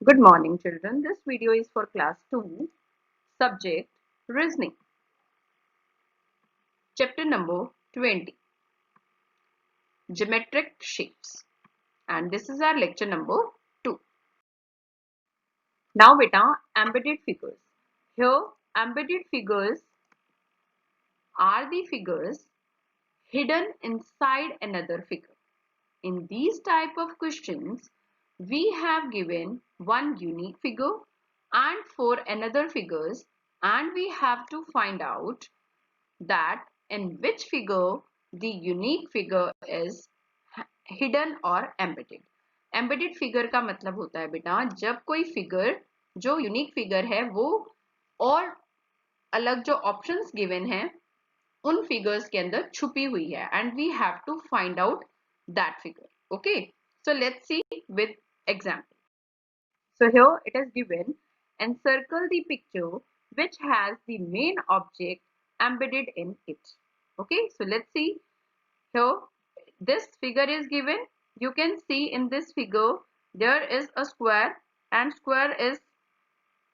Good morning, children. This video is for class 2, subject reasoning, chapter number 20, geometric shapes. And this is our lecture number 2. Now, beta, embedded figures. Here, embedded figures are the figures hidden inside another figure. In these type of questions, we have given one unique figure and four another figures, and we have to find out that in which figure the unique figure is hidden or embedded. Embedded figure का मतलब होता है बेटा जब कोई figure जो unique figure है वो और अलग जो ऑप्शंस गिवन हैं उन फिगर्स के अंदर छुपी हुई है and we have to find out that figure. Okay, so let's see with example. So here it is given, encircle the picture which has the main object embedded in it. Okay, so let's see. Here this figure is given. You can see in this figure there is a square and square is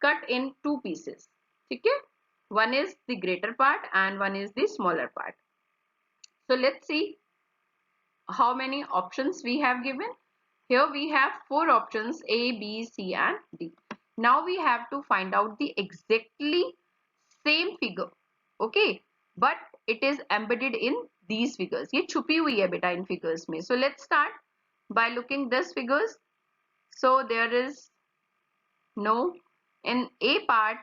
cut in two pieces. Okay, one is the greater part and one is the smaller part. So let's see how many options we have given. Here we have four options A, B, C and D. Now we have to find out the exactly same figure. Okay, but it is embedded in these figures. ये छुपी हुई है बेटा इन figures में. So let's start by looking this figures. So there is no in A part.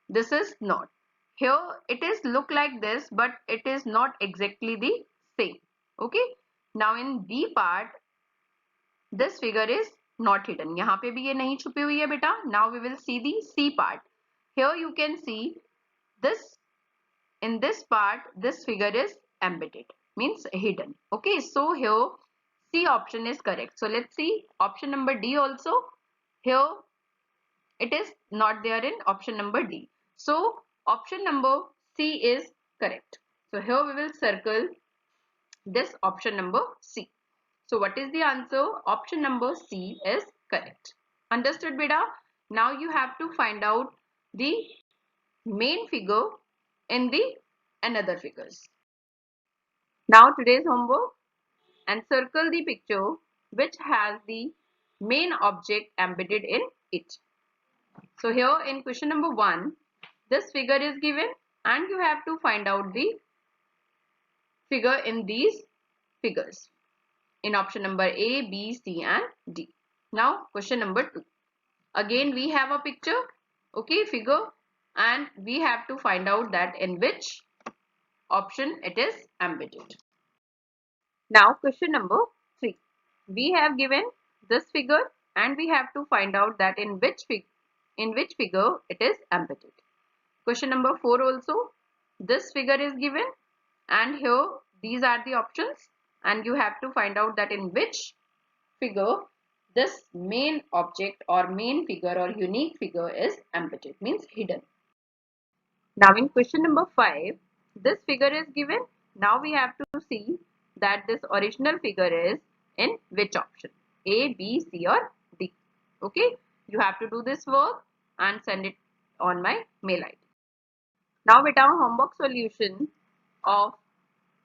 This is not. Here it is look like this, but it is not exactly the same. Okay. Now in B part, this figure is not hidden. यहाँ पे भी ये नहीं छुपी हुई है बेटा. Now we will see the C part. Here you can see this. In this part, this figure is embedded, means hidden. Okay, so here C option is correct. So let's see option number D also. Here it is not there in option number D. So option number C is correct. So here we will circle this option number C. So what is the answer? Option number C is correct. Understood, beta? Now you have to find out the main figure in the another figures. Now today's homework, encircle the picture which has the main object embedded in it. So here in question number 1, this figure is given and you have to find out the figure in these figures in option number A, B, C and D. Now question number 2. Again we have a picture, okay, figure, and we have to find out that in which option it is embedded. Now question number 3. We have given this figure and we have to find out that in which figure it is embedded. Question number 4 also, this figure is given and here these are the options and you have to find out that in which figure this main object or main figure or unique figure is embedded, means hidden. Now in question number 5, this figure is given. Now we have to see that this original figure is in which option, A, B, C or D. Okay, you have to do this work and send it on my mail ID. Now beta, homework solution of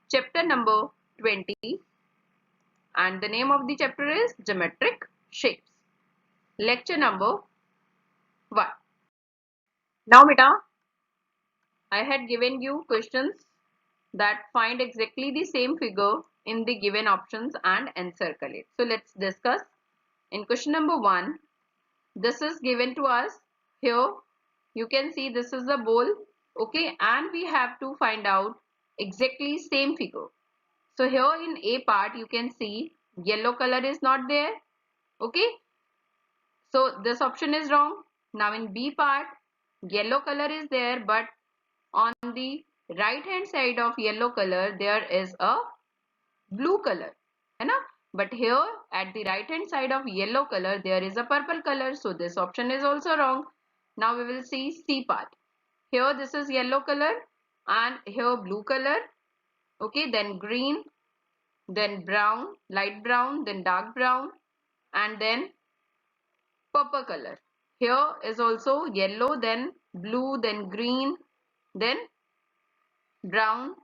chapter number 20 and the name of the chapter is geometric shapes. Lecture number 1. Now beta, I had given you questions that find exactly the same figure in the given options and encircle it. So let's discuss. In question number 1, this is given to us. Here you can see this is the bowl, okay, and we have to find out exactly same figure. So here in A part you can see yellow color is not there, okay, so this option is wrong. Now in B part yellow color is there, but on the right hand side of yellow color there is a blue color, है ना? But here at the right hand side of yellow color there is a purple color, so this option is also wrong. Now we will see C part. Here this is yellow color and here blue color, okay, then green, then brown, light brown, then dark brown and then purple color. Here is also yellow, then blue, then green, then brown,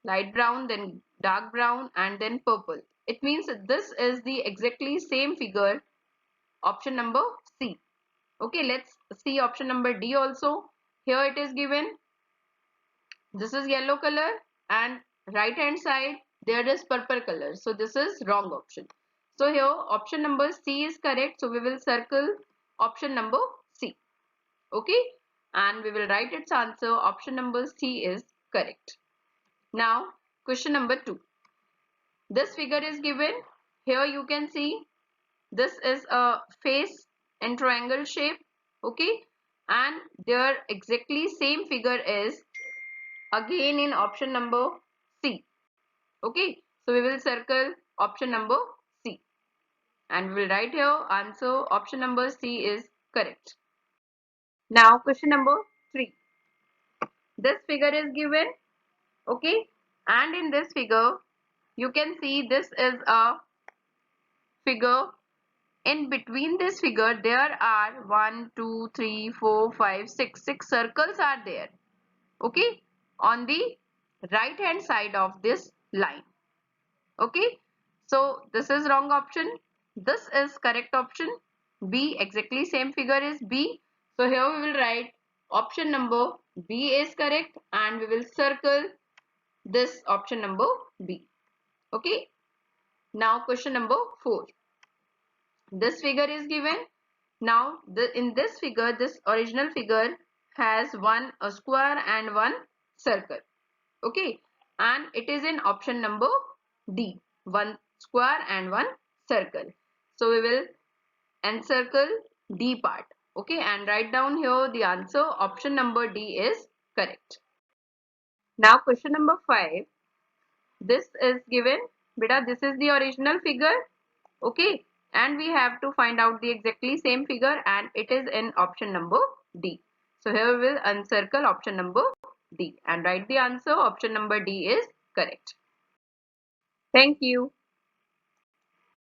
light brown, then dark brown, and then purple. It means that this is the exactly same figure, option number C. Okay, let's see option number D also. Here it is given, this is yellow color, and right hand side there is purple color. So this is wrong option. So here option number C is correct. So we will circle option number C. Okay, and we will write its answer. Option number C is correct. Now question number 2. This figure is given. Here you can see this is a face in triangle shape. Okay, and their exactly same figure is again in option number C. Okay, so we will circle option number C, and we will write here answer option number C is correct. Now question number 3. This figure is given. Okay, and in this figure you can see this is a figure. In between this figure there are 1 2 3 4 5 6 circles are there. Okay, on the right hand side of this line. Okay, so this is wrong option, this is correct option. B, exactly same figure is B. So here we will write option number B is correct, and we will circle this option number B. Okay, now question number 4. This figure is given. Now in this figure, this original figure has one a square and one circle. Okay, and it is in option number D, one square and one circle. So we will encircle D part. Okay, and write down here the answer. Option number D is correct. Now question number 5. This is given. Beta, this is the original figure. Okay, and we have to find out the exactly same figure, and it is in option number D. So here we will encircle option number D and write the answer. Option number D is correct. Thank you.